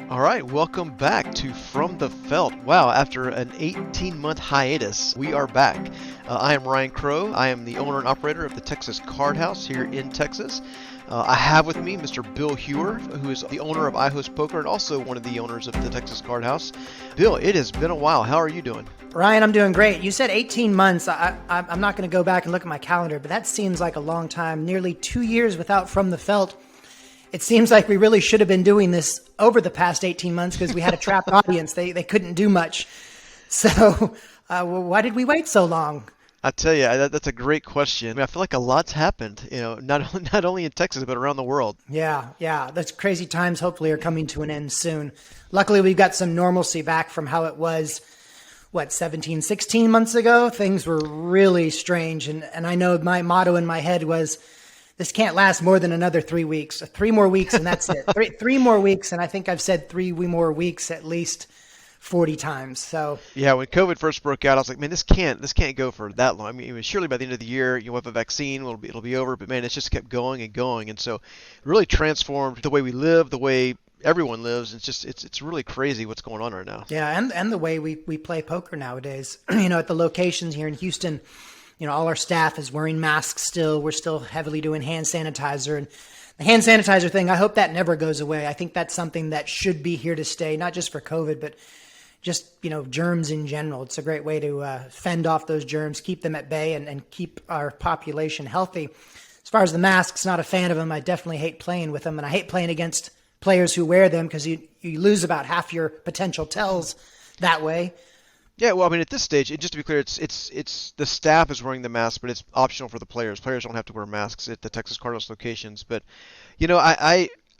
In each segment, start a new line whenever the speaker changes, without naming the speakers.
All right, welcome back to From the Felt. Wow, after an 18-month hiatus, we are back. I am Ryan Crow. I am the owner and operator of the Texas Card House here in Texas. I have with me Mr. Bill Heuer, who is the owner of iHost Poker and also one of the owners of the Texas Card House. Bill, it has been a while. How are you doing?
Ryan, I'm doing great. You said 18 months. I'm not going to go back and look at my calendar, but that seems like a long time. Nearly 2 years without From the Felt. It seems like we really should have been doing this over the past 18 months because we had a trapped audience. They couldn't do much. So why did we wait so long?
I tell you, that's a great question. I mean, I feel like a lot's happened, not only in Texas, but around the world.
Yeah. Those crazy times hopefully are coming to an end soon. Luckily, we've got some normalcy back from how it was, 17, 16 months ago? Things were really strange. And I know my motto in my head was, this can't last more than another 3 weeks. 3 more weeks, and that's it. Three more weeks, and I think I've said 3 more weeks at least 40 times. So
yeah, when COVID first broke out, I was like, man, this can't go for that long. I mean, surely by the end of the year, you'll have a vaccine, it'll be over. But man, it's just kept going and going, and so it really transformed the way we live, the way everyone lives. It's really crazy what's going on right now.
Yeah, and the way we play poker nowadays. At the locations here in Houston. All our staff is wearing masks still. We're still heavily doing hand sanitizer. And the hand sanitizer thing, I hope that never goes away. I think that's something that should be here to stay, not just for COVID, but just, germs in general. It's a great way to fend off those germs, keep them at bay, and keep our population healthy. As far as the masks, not a fan of them. I definitely hate playing with them. And I hate playing against players who wear them because you lose about half your potential tells that way.
Yeah, well, I mean, at this stage, just to be clear, it's the staff is wearing the mask, but it's optional for the players. Players don't have to wear masks at the Texas Cardinals locations. But,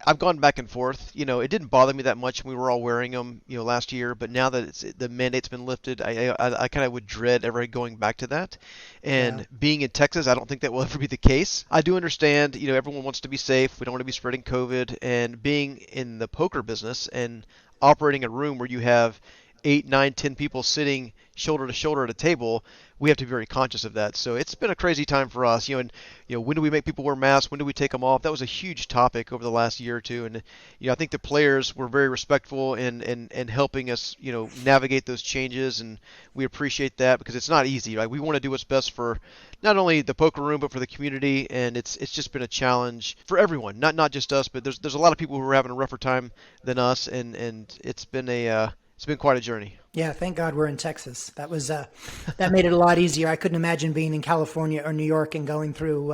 I've gone back and forth. It didn't bother me that much when we were all wearing them, last year. But now that the mandate's been lifted, I kind of would dread ever going back to that. And being in Texas, I don't think that will ever be the case. I do understand, everyone wants to be safe. We don't want to be spreading COVID. And being in the poker business and operating a room where you have 8, 9, 10 people sitting shoulder to shoulder at a table, we have to be very conscious of that. So it's been a crazy time for us. When do we make people wear masks? When do we take them off? That was a huge topic over the last year or two. And I think the players were very respectful in helping us, navigate those changes, and we appreciate that because it's not easy. Right? We want to do what's best for not only the poker room but for the community, and it's just been a challenge for everyone, not just us, but there's a lot of people who are having a rougher time than us, and it's been quite a journey.
Yeah, thank God we're in Texas. That was that made it a lot easier. I couldn't imagine being in California or New York and going through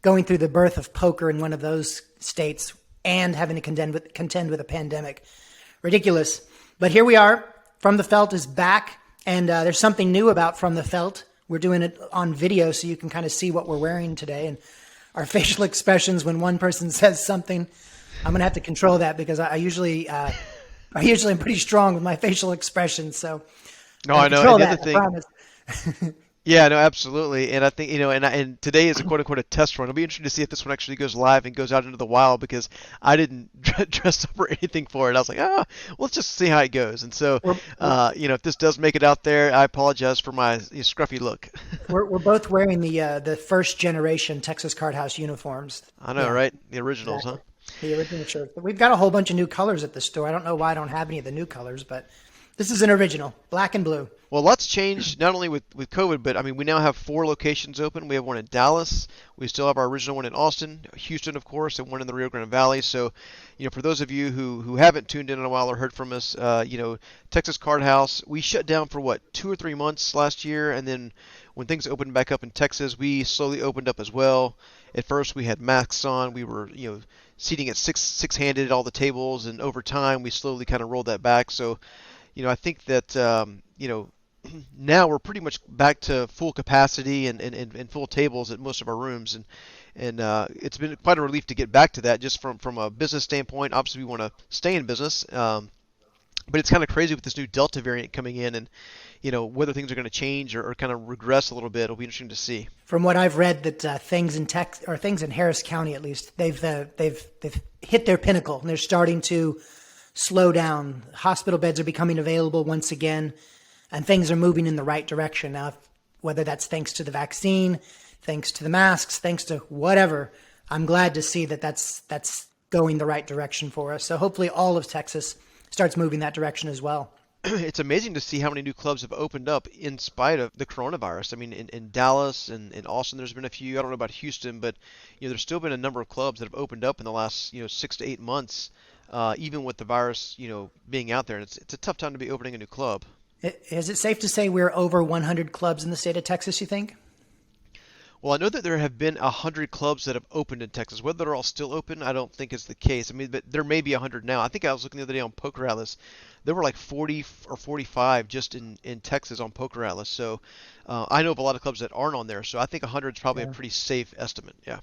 the birth of poker in one of those states and having to contend with a pandemic. Ridiculous. But here we are. From the Felt is back, and there's something new about From the Felt. We're doing it on video so you can kind of see what we're wearing today and our facial expressions when one person says something. I'm going to have to control that because I usually am pretty strong with my facial expressions, so
no, I know. And the
other
thing,
I promise.
yeah, no, absolutely. And I think and today is a quote unquote a test run. It'll be interesting to see if this one actually goes live and goes out into the wild because I didn't dress up or anything for it. I was like, well, let's just see how it goes. And so, if this does make it out there, I apologize for my scruffy look.
We're both wearing the first generation Texas Card House uniforms.
I know, right? The originals,
exactly.
huh?
The original shirt. But we've got a whole bunch of new colors at the store. I don't know why I don't have any of the new colors, but this is an original, black and blue.
Well, lots changed not only with COVID, but I mean, we now have 4 locations open. We have one in Dallas. We still have our original one in Austin, Houston, of course, and one in the Rio Grande Valley. So, for those of you who haven't tuned in a while or heard from us, Texas Card House, we shut down for 2 or 3 months last year, and then when things opened back up in Texas, we slowly opened up as well. At first, we had masks on. We were, seating at six-handed at all the tables, and over time, we slowly kind of rolled that back. So, I think that, now we're pretty much back to full capacity and full tables at most of our rooms, and it's been quite a relief to get back to that just from a business standpoint. Obviously, we want to stay in business, but it's kind of crazy with this new Delta variant coming in, and whether things are going to change or kind of regress a little bit. It'll be interesting to see.
From what I've read, that things in Harris County at least, they've hit their pinnacle and they're starting to slow down. Hospital beds are becoming available once again, and things are moving in the right direction now. Whether that's thanks to the vaccine, thanks to the masks, thanks to whatever, I'm glad to see that's going the right direction for us. So hopefully all of Texas starts moving that direction as well.
It's amazing to see how many new clubs have opened up in spite of the coronavirus. I mean, in Dallas and in Austin, there's been a few. I don't know about Houston, but there's still been a number of clubs that have opened up in the last 6 to 8 months, even with the virus being out there. And it's a tough time to be opening a new club.
Is it safe to say we're over 100 clubs in the state of Texas, you think?
Well, I know that there have been 100 clubs that have opened in Texas. Whether they're all still open, I don't think is the case. I mean, but there may be 100 now. I think I was looking the other day on Poker Atlas. There were like 40 or 45 just in Texas on Poker Atlas. So I know of a lot of clubs that aren't on there. So I think 100 is probably a pretty safe estimate. Yeah.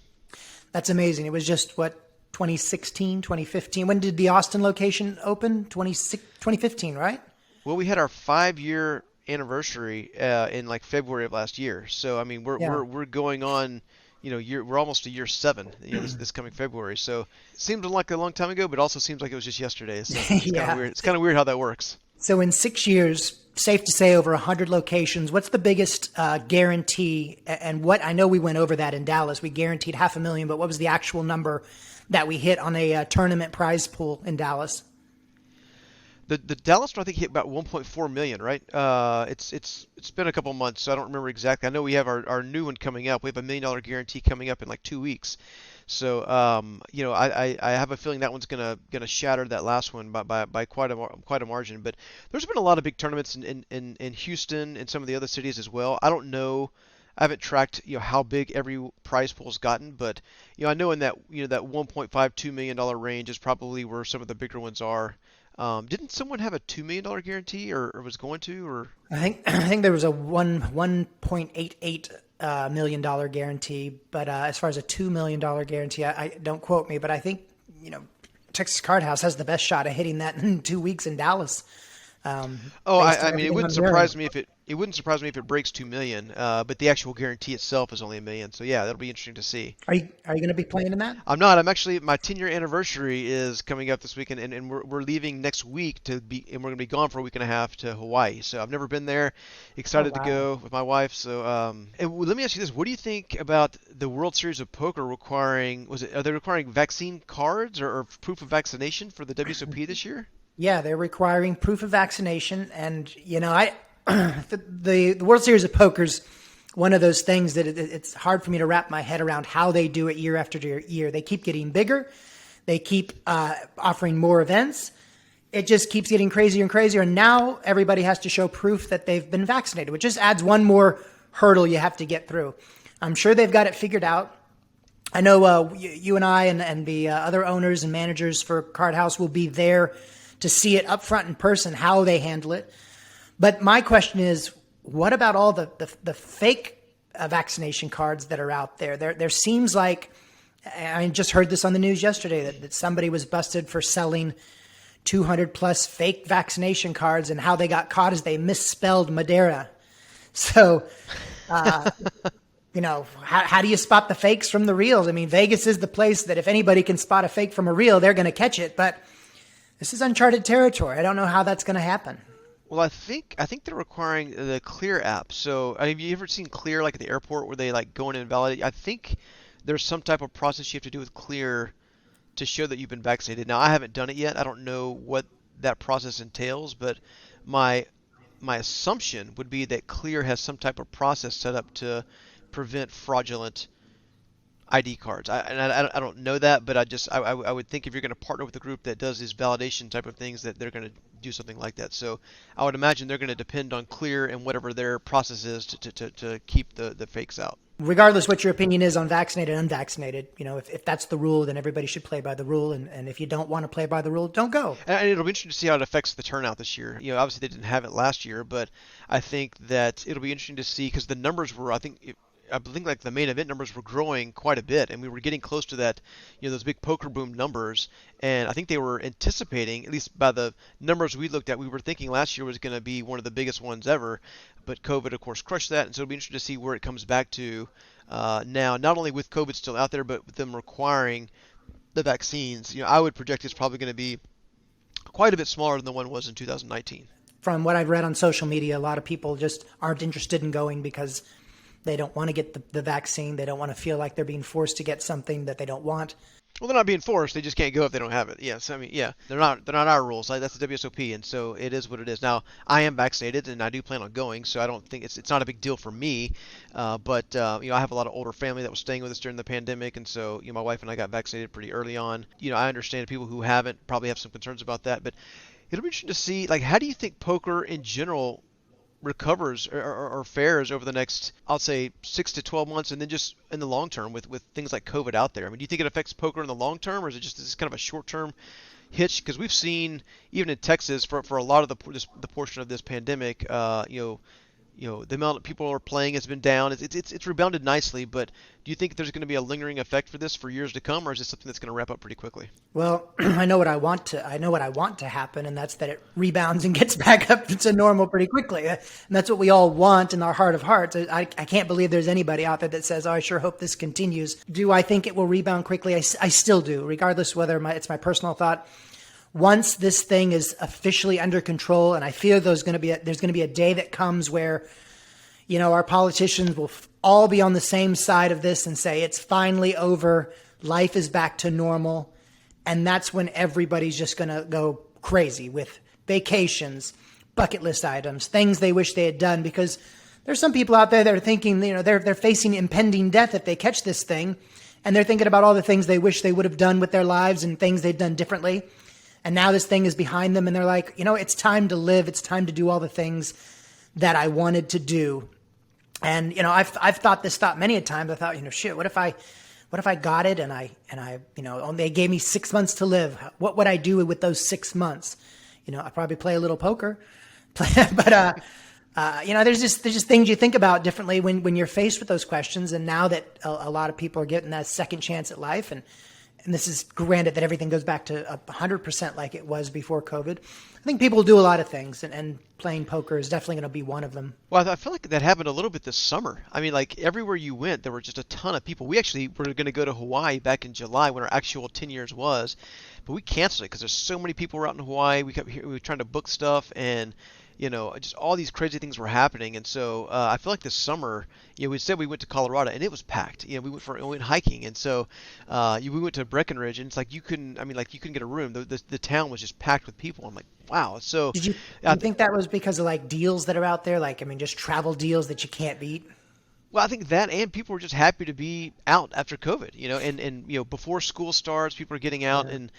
That's amazing. It was just, what, 2016, 2015? When did the Austin location open? 2015, right?
Well, we had our 5-year anniversary in like February of last year. So I mean, we're going on, we're almost to year 7, this coming February. So it seems like a long time ago, but also seems like it was just yesterday. So it's
Yeah.
kind of weird. It's kind of weird how that works.
So in 6 years, safe to say over 100 locations. What's the biggest guarantee? And what, I know we went over that in Dallas. We guaranteed $500,000, but what was the actual number that we hit on a tournament prize pool in Dallas?
The Dallas one I think hit about 1.4 million, right? It's been a couple months, so I don't remember exactly. I know we have our new one coming up. We have $1 million guarantee coming up in like 2 weeks. So I have a feeling that one's gonna shatter that last one by quite a margin. But there's been a lot of big tournaments in Houston and some of the other cities as well. I don't know. I haven't tracked how big every prize pool's gotten, but I know in that that 1.52 million dollar range is probably where some of the bigger ones are. Didn't someone have a $2 million guarantee or was going to or
I think there was a 1.88 $1 million guarantee, but as far as a $2 million guarantee, I don't quote me, but I think Texas Card House has the best shot of hitting that in 2 weeks in Dallas.
I mean, it wouldn't surprise me if it wouldn't surprise me if it breaks 2 million. But the actual guarantee itself is only $1 million. So yeah, that'll be interesting to see.
Are you going to be playing in that?
I'm not. I'm actually my 10-year anniversary is coming up this weekend, and we're leaving next week and we're going to be gone for a week and a half to Hawaii. So I've never been there. Excited to go with my wife. So let me ask you this: what do you think about the World Series of Poker requiring? Are they requiring vaccine cards or proof of vaccination for the WSOP this year?
Yeah, they're requiring proof of vaccination, and the World Series of Poker's one of those things that it's hard for me to wrap my head around how they do it year after year. They keep getting bigger, they keep offering more events. It just keeps getting crazier and crazier, and now everybody has to show proof that they've been vaccinated, which just adds one more hurdle you have to get through. I'm sure they've got it figured out. I know you and I and the other owners and managers for Card House will be there to see it up front in person, how they handle it. But my question is, what about all the fake vaccination cards that are out there? There seems like, I just heard this on the news yesterday, that somebody was busted for selling 200 plus fake vaccination cards, and how they got caught is they misspelled Madeira. So, how do you spot the fakes from the reals? I mean, Vegas is the place that if anybody can spot a fake from a real, they're going to catch it. But this is uncharted territory. I don't know how that's going to happen.
Well, I think they're requiring the Clear app. So, have you ever seen Clear like at the airport where they like go in and validate? I think there's some type of process you have to do with Clear to show that you've been vaccinated. Now, I haven't done it yet. I don't know what that process entails, but my assumption would be that Clear has some type of process set up to prevent fraudulent ID cards. I don't know that, but I would think if you're going to partner with a group that does these validation type of things, that they're going to do something like that. So I would imagine they're going to depend on Clear and whatever their process is to keep the fakes out.
Regardless what your opinion is on vaccinated and unvaccinated, if that's the rule, then everybody should play by the rule. And if you don't want to play by the rule, don't go.
And it'll be interesting to see how it affects the turnout this year. Obviously they didn't have it last year, but I think that it'll be interesting to see because the numbers were, I think like the main event numbers were growing quite a bit, and we were getting close to that, those big poker boom numbers. And I think they were anticipating, at least by the numbers we looked at, we were thinking last year was going to be one of the biggest ones ever. But COVID, of course, crushed that, and so it'll be interesting to see where it comes back to now. Not only with COVID still out there, but with them requiring the vaccines. I would project it's probably going to be quite a bit smaller than the one was in 2019.
From what I've read on social media, a lot of people just aren't interested in going because They don't want to get the vaccine. They don't want to feel like they're being forced to get something that they don't want.
Well, they're not being forced. They just can't go if they don't have it. Yes, I mean, yeah, they're not our rules. Like, that's the WSOP, and so it is what it is. Now, I am vaccinated, and I do plan on going, so I don't think it's not a big deal for me. But I have a lot of older family that was staying with us during the pandemic, and so my wife and I got vaccinated pretty early on. I understand people who haven't probably have some concerns about that, but it'll be interesting to see. Like, how do you think poker in general recovers or fares over the next, I'll say, 6 to 12 months, and then just in the long term with things like COVID out there? I mean, do you think it affects poker in the long term, or is it just this kind of a short term hitch? Because we've seen even in Texas for a lot of the portion of this pandemic, the amount of people are playing has been down. It's rebounded nicely, but do you think there's going to be a lingering effect for this for years to come, or is this something that's going to wrap up pretty quickly?
Well, I know what I want to happen, and that's that it rebounds and gets back up to normal pretty quickly. And that's what we all want in our heart of hearts. I can't believe there's anybody out there that says, "Oh, I sure hope this continues." Do I think it will rebound quickly? I still do, regardless whether it's my personal thought. Once this thing is officially under control, and I fear there's going to be a day that comes where, our politicians will all be on the same side of this and say it's finally over, life is back to normal, and that's when everybody's just going to go crazy with vacations, bucket list items, things they wish they had done, because there's some people out there that are thinking, they're facing impending death if they catch this thing, and they're thinking about all the things they wish they would have done with their lives and things they've done differently. And now this thing is behind them, and they're like, it's time to live. It's time to do all the things that I wanted to do. And I've thought this thought many a times. I thought, shit, what if I got it and I they gave me 6 months to live? What would I do with those 6 months? I'd probably play a little poker, but there's just things you think about differently when you're faced with those questions. And now that a lot of people are getting that second chance at life, and this is granted that everything goes back to 100% like it was before COVID. I think people do a lot of things, and playing poker is definitely going to be one of them.
Well, I feel like that happened a little bit this summer. I mean, like everywhere you went, there were just a ton of people. We actually were going to go to Hawaii back in July when our actual 10 years was, but we canceled it because there's so many people were out in Hawaii. We were trying to book stuff, and just all these crazy things were happening. And so I feel like this summer, we said we went to Colorado and it was packed. We went hiking, and so we went to Breckenridge, and it's like you couldn't get a room. The town was just packed with people. I'm like, wow. So
did you think that was because of like deals that are out there, just travel deals that you can't beat?
Well, I think that, and people were just happy to be out after COVID, and before school starts, people are getting out, and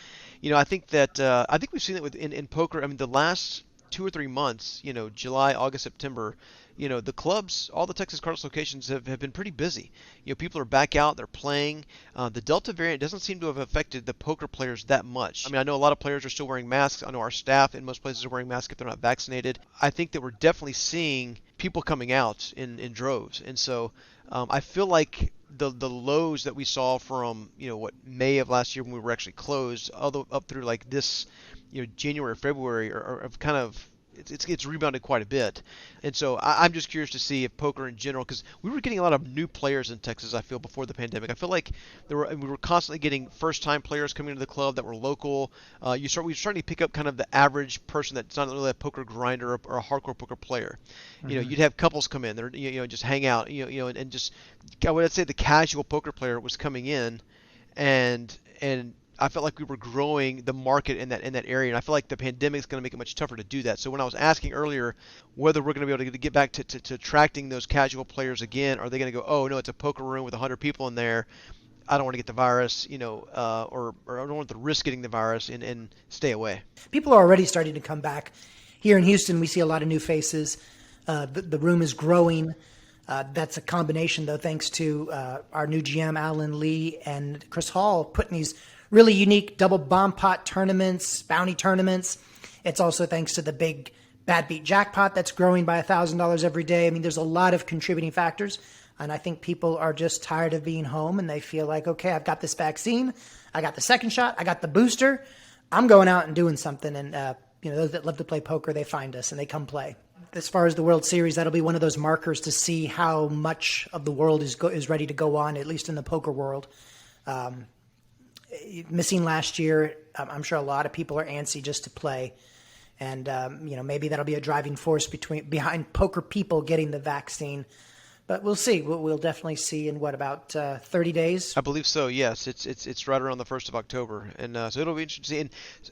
I think we've seen it in poker. I mean, the last 2 or 3 months, July, August, September, the clubs, all the Texas Cardinals locations have been pretty busy. People are back out, they're playing. The Delta variant doesn't seem to have affected the poker players that much. I mean, I know a lot of players are still wearing masks. I know our staff in most places are wearing masks if they're not vaccinated. I think that we're definitely seeing people coming out in droves. And so I feel like the lows that we saw from, May of last year when we were actually closed, all up through like this, January or February are kind of, it's rebounded quite a bit. And so I'm just curious to see if poker in general, because we were getting a lot of new players in Texas, I feel, before the pandemic. I feel like we were constantly getting first-time players coming into the club that were local. We were starting to pick up kind of the average person that's not really a poker grinder or a hardcore poker player. You'd have couples come in, they're just hang out, and just, I would say the casual poker player was coming in, and I felt like we were growing the market in that area, and I feel like the pandemic is going to make it much tougher to do that. So when I was asking earlier whether we're going to be able to get back to attracting those casual players again, are they going to go, oh no, it's a poker room with 100 people in there, I don't want to get the virus, or I don't want to risk getting the virus and stay away.
People are already starting to come back. Here in Houston, we see a lot of new faces. The room is growing. That's a combination, though, thanks to our new GM, Alan Lee, and Chris Hall, putting these really unique double bomb pot tournaments, bounty tournaments. It's also thanks to the big Bad Beat jackpot that's growing by $1,000 every day. I mean, there's a lot of contributing factors. And I think people are just tired of being home, and they feel like, okay, I've got this vaccine. I got the second shot. I got the booster. I'm going out and doing something. And, those that love to play poker, they find us and they come play. As far as the World Series, that'll be one of those markers to see how much of the world is ready to go on, at least in the poker world. Missing last year, I'm sure a lot of people are antsy just to play. And, maybe that'll be a driving force behind poker people getting the vaccine. But we'll see. We'll definitely see in what, about 30 days.
I believe so. Yes, it's right around the 1st of October, and so it'll be interesting.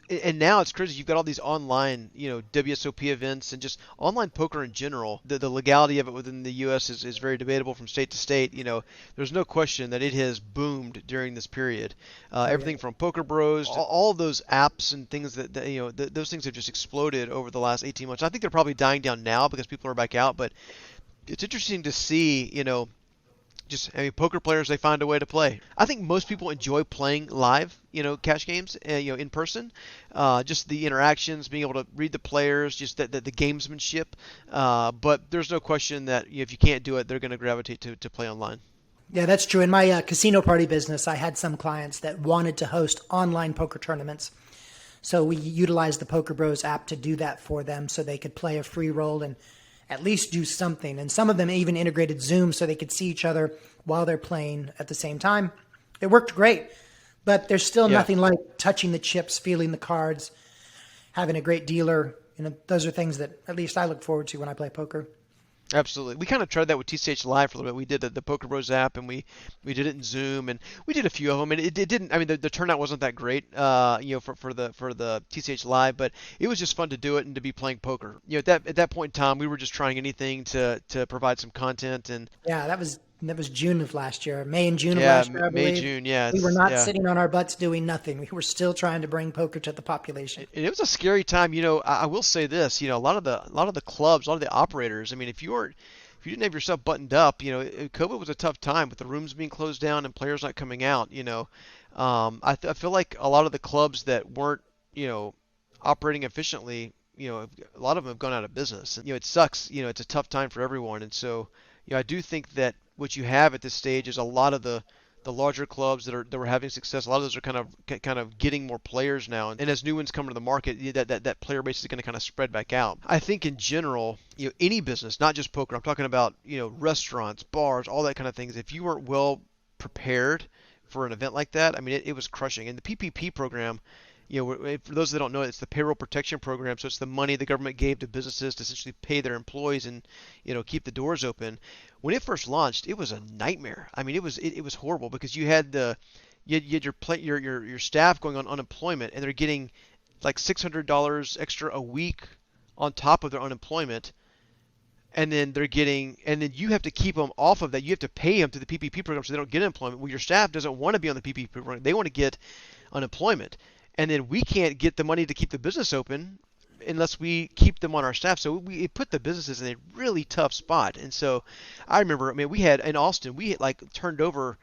And now it's crazy. You've got all these online, WSOP events and just online poker in general. The legality of it within the U.S. is very debatable from state to state. There's no question that it has boomed during this period.
Oh yeah.
Everything from Poker Bros, all of those apps and things those things have just exploded over the last 18 months. I think they're probably dying down now because people are back out, but it's interesting to see, poker players, they find a way to play. I think most people enjoy playing live, cash games, in person. Just the interactions, being able to read the players, just the gamesmanship. But there's no question that if you can't do it, they're going to gravitate to play online.
Yeah, that's true. In my casino party business, I had some clients that wanted to host online poker tournaments. So we utilized the Poker Bros app to do that for them so they could play a free roll and at least do something. And some of them even integrated Zoom so they could see each other while they're playing at the same time. It worked great, but there's still
Yeah.
nothing like touching the chips, feeling the cards, having a great dealer. Those are things that at least I look forward to when I play poker.
Absolutely. We kind of tried that with TCH Live for a little bit. We did the Poker Bros app, and we did it in Zoom, and we did a few of them, and it didn't. I mean, the turnout wasn't that great, for the TCH Live, but it was just fun to do it and to be playing poker. At that point in time, we were just trying anything to provide some content, and
Yeah, that was June of last year, May and June of
yeah,
last year, I
May,
believe.
June, yeah,
We were not
yeah.
sitting on our butts doing nothing. We were still trying to bring poker to the population.
And it was a scary time. I will say this. A lot of the clubs, a lot of the operators. I mean, if you didn't have yourself buttoned up, COVID was a tough time with the rooms being closed down and players not coming out. I feel like a lot of the clubs that weren't, operating efficiently, a lot of them have gone out of business. And, it sucks. It's a tough time for everyone. And so, I do think that what you have at this stage is a lot of the larger clubs that were having success. A lot of those are kind of getting more players now, and as new ones come to the market, that player base is going to kind of spread back out. I think in general, any business, not just poker. I'm talking about restaurants, bars, all that kind of things. If you weren't well prepared for an event like that, I mean, it was crushing. And the PPP program. For those that don't know, it's the payroll protection program. So it's the money the government gave to businesses to essentially pay their employees and keep the doors open. When it first launched, it was a nightmare. I mean, it was horrible because you had your staff going on unemployment, and they're getting like $600 extra a week on top of their unemployment, and then you have to keep them off of that. You have to pay them to the PPP program so they don't get unemployment. Well, your staff doesn't want to be on the PPP program; they want to get unemployment, and then we can't get the money to keep the business open unless we keep them on our staff. So it put the businesses in a really tough spot. And so I remember, I mean, we had in Austin, we had like turned over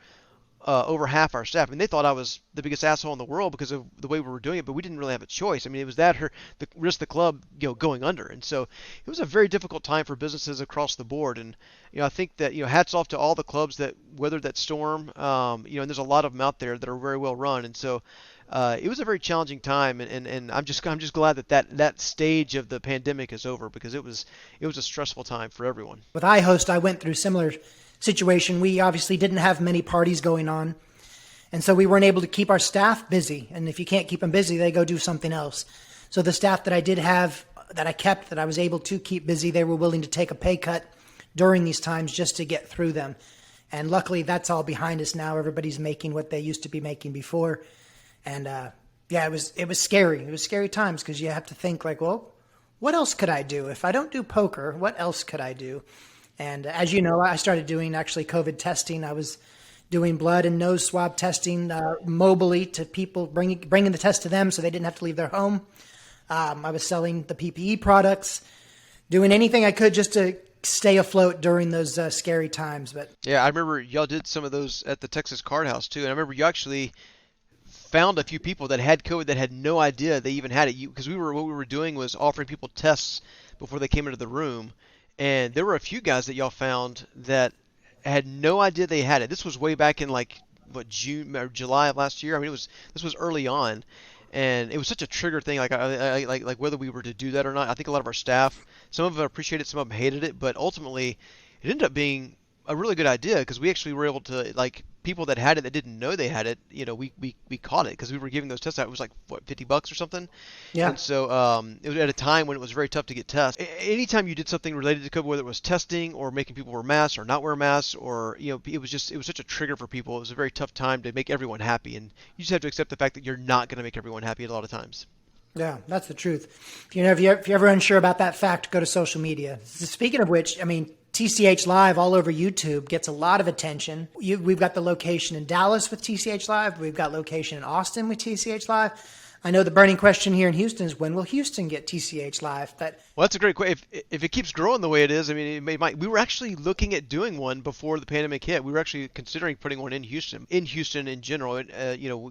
half our staff. I mean, they thought I was the biggest asshole in the world because of the way we were doing it, but we didn't really have a choice. I mean, it was that or the risk the club, going under. And so it was a very difficult time for businesses across the board. And I think that hats off to all the clubs that weathered that storm. And there's a lot of them out there that are very well run. And so it was a very challenging time, and I'm just glad that stage of the pandemic is over because it was a stressful time for everyone.
With iHost, I went through similar situation. We obviously didn't have many parties going on, and so we weren't able to keep our staff busy. And if you can't keep them busy, they go do something else. So the staff that I did have, that I kept, that I was able to keep busy, they were willing to take a pay cut during these times just to get through them. And luckily, that's all behind us now. Everybody's making what they used to be making before. And it was scary. It was scary times because you have to think like, well, what else could I do? If I don't do poker, what else could I do? And as you know, I started doing actually COVID testing. I was doing blood and nose swab testing mobily to people, bringing the test to them so they didn't have to leave their home. I was selling the PPE products, doing anything I could just to stay afloat during those scary times. But
yeah, I remember y'all did some of those at the Texas Card House too, and I remember you actually found a few people that had COVID that had no idea they even had it. Because what we were doing was offering people tests before they came into the room, and there were a few guys that y'all found that had no idea they had it. This was way back in like June or July of last year. I mean, this was early on, and it was such a trigger thing. Like whether we were to do that or not. I think a lot of our staff, some of them appreciated it, some of them hated it, but ultimately, it ended up being a really good idea because we actually were able to, like, people that had it that didn't know they had it, we caught it because we were giving those tests out. It was like what, $50 or something.
Yeah.
And so it was at a time when it was very tough to get tests. Anytime you did something related to COVID, whether it was testing or making people wear masks or not wear masks, or it was such a trigger for people. It was a very tough time to make everyone happy, and you just have to accept the fact that you're not going to make everyone happy a lot of times.
Yeah, that's the truth. If you're ever unsure about that fact, go to social media. Speaking of which, I mean, TCH Live all over YouTube gets a lot of attention. We've got the location in Dallas with TCH Live. We've got location in Austin with TCH Live. I know the burning question here in Houston is when will Houston get TCH Live? But
Well, that's a great question. If it keeps growing the way it is, I mean, might. We were actually looking at doing one before the pandemic hit. We were actually considering putting one in Houston in general.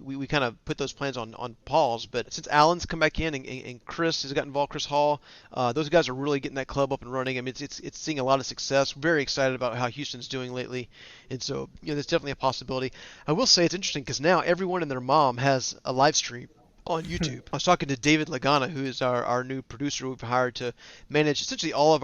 We kind of put those plans on pause. But since Alan's come back in and Chris has got involved, Chris Hall, those guys are really getting that club up and running. I mean, it's seeing a lot of success. Very excited about how Houston's doing lately, and so there's definitely a possibility. I will say it's interesting because now everyone and their mom has a live stream on YouTube. I was talking to David Lagana, who is our new producer we've hired to manage essentially all of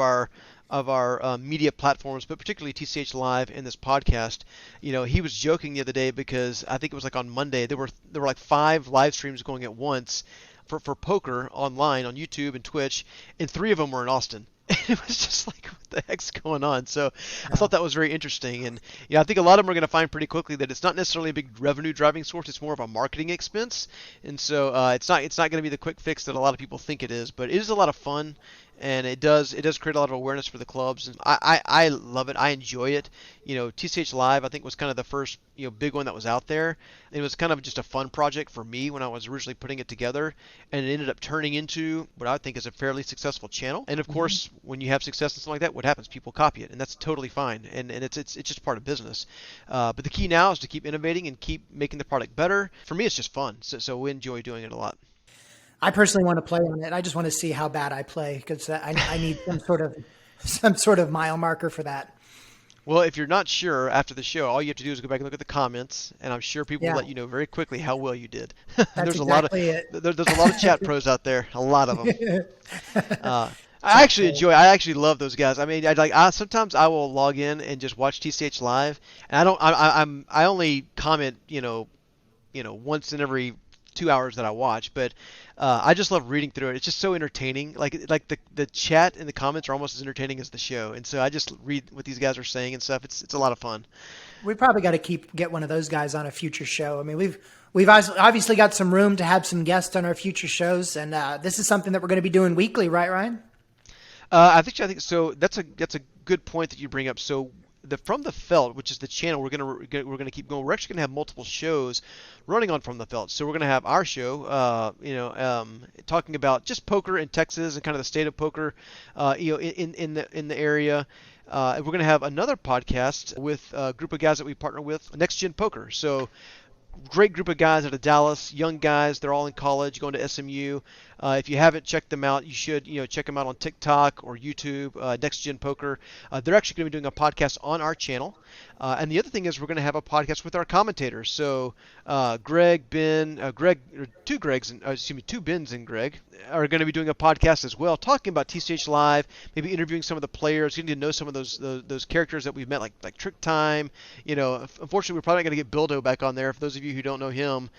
our media platforms, but particularly TCH Live and this podcast. He was joking the other day because I think it was like on Monday there were like 5 live streams going at once for poker online on YouTube and Twitch, and 3 of them were in Austin. It was just like, what the heck's going on? So I thought that was very interesting. And I think a lot of them are going to find pretty quickly that it's not necessarily a big revenue driving source. It's more of a marketing expense. And so it's not going to be the quick fix that a lot of people think it is. But it is a lot of fun. And it does create a lot of awareness for the clubs, and I love it. I enjoy it. TCH Live I think was kind of the first big one that was out there. It was kind of just a fun project for me when I was originally putting it together, and it ended up turning into what I think is a fairly successful channel. And of course, when you have success and something like that, what happens? People copy it, and that's totally fine. And it's just part of business. But the key now is to keep innovating and keep making the product better. For me, it's just fun. So we enjoy doing it a lot.
I personally want to play on it. I just want to see how bad I play because I need some sort of mile marker for that.
Well, if you're not sure after the show, all you have to do is go back and look at the comments, and I'm sure people will
Yeah,
let you know very quickly how well you did.
that's
There's a lot of
exactly it.
there's a lot of chat pros out there, a lot of them. I
That's
actually
great.
enjoy. I actually love those guys. I mean, sometimes I will log in and just watch TCH Live, and I don't. I only comment, once in every 2 hours that I watch, but I just love reading through it. It's just so entertaining. Like the chat and the comments are almost as entertaining as the show, and so I just read what these guys are saying and stuff. It's a lot of fun.
We probably got to get one of those guys on a future show. I mean, we've obviously got some room to have some guests on our future shows, and this is something that we're going to be doing weekly, right, Ryan?
I think so. That's a good point that you bring up. So the From the Felt, which is the channel we're gonna keep going. We're actually gonna have multiple shows running on From the Felt. So we're gonna have our show, talking about just poker in Texas and kind of the state of poker, in the area. We're going to have another podcast with a group of guys that we partner with, Next Gen Poker. So great group of guys out of Dallas, young guys. They're all in college, going to SMU. If you haven't checked them out, you should check them out on TikTok or YouTube. Next Gen Poker. They're actually going to be doing a podcast on our channel. And the other thing is we're going to have a podcast with our commentators. So Greg, Ben, or two Gregs, two Bens and Greg are going to be doing a podcast as well, talking about TCH Live, maybe interviewing some of the players, getting to know some of those characters that we've met, like Trick Time. Unfortunately, we're probably not going to get Bildo back on there. For those of you who don't know him,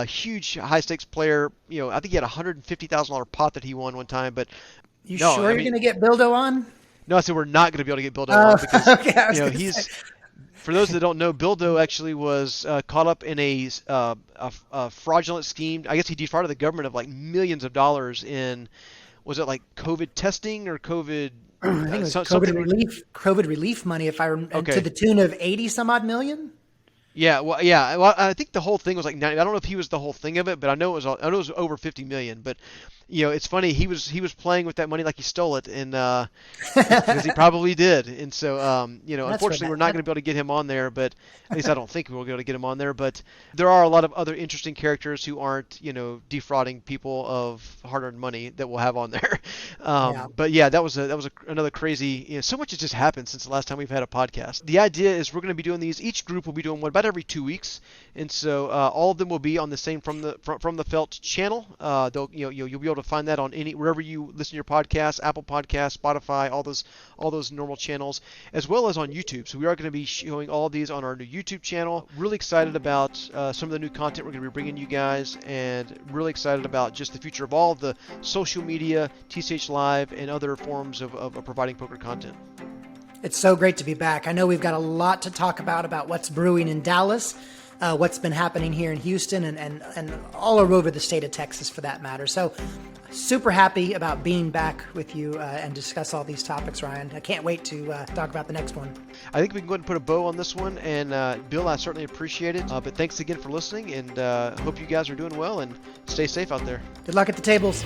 huge high stakes player. I think he had $150,000 pot that he won one time. But
You
no,
sure
I
you're
mean,
going to get Bildo on?
no, I said we're not going to be able to get Bildo
Oh,
on because
okay. I was going to say.
he's. For those that don't know, Bildo actually was caught up in a fraudulent scheme. I guess he defrauded the government of like millions of dollars in, was it like COVID testing or COVID
I think it was
something?
COVID relief money, if I remember, to
Okay.
the tune of 80 some odd million.
Yeah, well, I think the whole thing was like 90. I don't know if he was the whole thing of it, but I know it was over 50 million. But it's funny. He was playing with that money like he stole it, and because he probably did. And so,
That's
unfortunately, we're not going to be able to get him on there. But at least I don't think we'll be able to get him on there. But there are a lot of other interesting characters who aren't, defrauding people of hard-earned money that we'll have on there.
Yeah.
But yeah, that was another crazy. So much has just happened since the last time we've had a podcast. The idea is we're going to be doing these. Each group will be doing one about every 2 weeks, and so all of them will be on the same from the Felt channel. You'll be able able to find that on wherever you listen to your podcasts, Apple Podcasts, Spotify, all those normal channels, as well as on YouTube. So we are going to be showing all of these on our new YouTube channel. Really excited about some of the new content we're going to be bringing you guys, and really excited about just the future of all of the social media, TCH Live, and other forms of providing poker content.
It's so great to be back. I know we've got a lot to talk about what's brewing in Dallas, what's been happening here in Houston, and all over the state of Texas for that matter. So super happy about being back with you and discuss all these topics, Ryan. I can't wait to talk about the next one.
I think we can go ahead and put a bow on this one. And Bill, I certainly appreciate it. But thanks again for listening, and hope you guys are doing well and stay safe out there.
Good luck at the tables.